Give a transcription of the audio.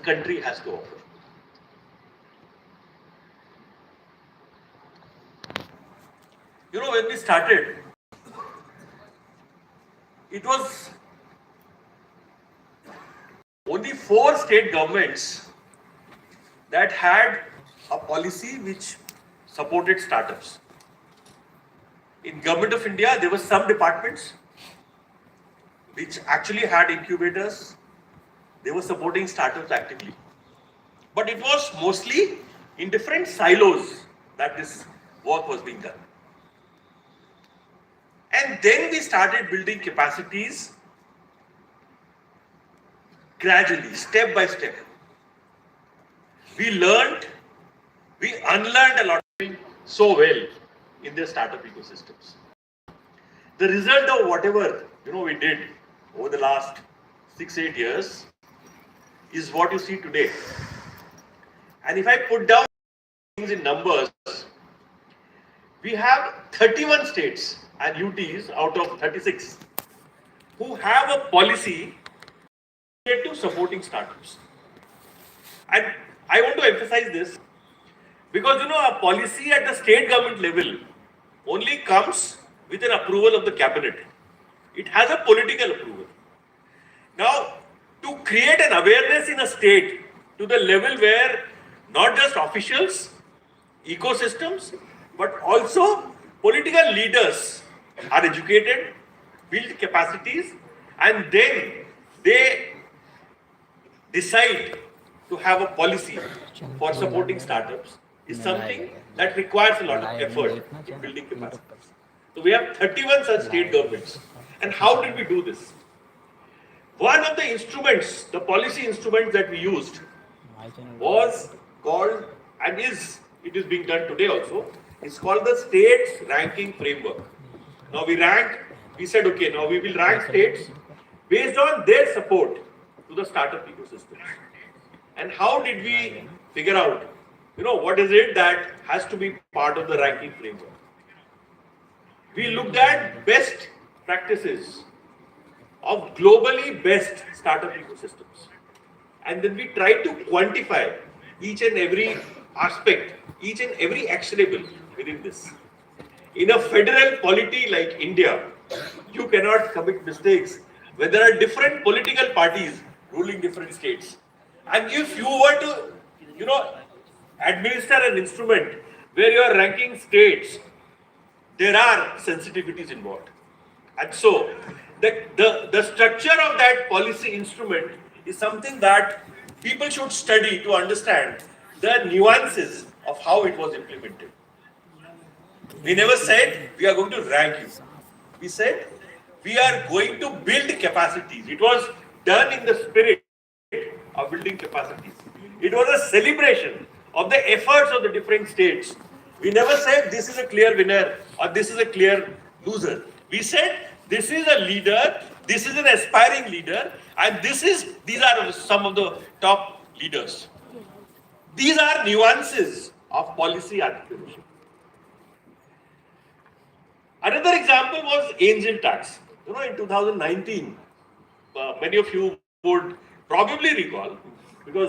country has to offer. When we started, it was only 4 state governments that had a policy which supported startups. In Government of India, there were some departments which actually had incubators. They were supporting startups actively. But it was mostly in different silos that this work was being done. And then we started building capacities gradually, step by step. We unlearned a lot so well in the startup ecosystems. The result of whatever we did over the last 6-8 years is what you see today. And if I put down things in numbers, we have 31 states and UTs out of 36 who have a policy related to supporting startups. And I want to emphasize this because a policy at the state government level only comes with an approval of the cabinet. It has a political approval. Now, to create an awareness in a state to the level where not just officials, ecosystems, but also political leaders are educated, build capacities, and then they decide to have a policy for supporting startups is something that requires a lot of effort in building capacities. So we have 31 such state governments. And how did we do this? One of the instruments, the policy instruments that we used was called, and it is being done today also, it's called the States Ranking Framework. Now we said, okay, now we will rank states based on their support to the startup ecosystem. And how did we figure out, what is it that has to be part of the ranking framework? We looked at best practices of globally best startup ecosystems. And then we tried to quantify each and every aspect, each and every actionable within this. In a federal polity like India, you cannot commit mistakes when there are different political parties ruling different states. And if you were to, administer an instrument where you are ranking states, there are sensitivities involved. And so, the structure of that policy instrument is something that people should study to understand the nuances of how it was implemented. We never said we are going to rank you. We said we are going to build capacities. It was done in the spirit of building capacities. It was a celebration of the efforts of the different states. We never said this is a clear winner or this is a clear loser. We said this is a leader, this is an aspiring leader, and these are some of the top leaders. These are nuances of policy articulation. Another example was angel tax. In 2019, many of you would probably recall,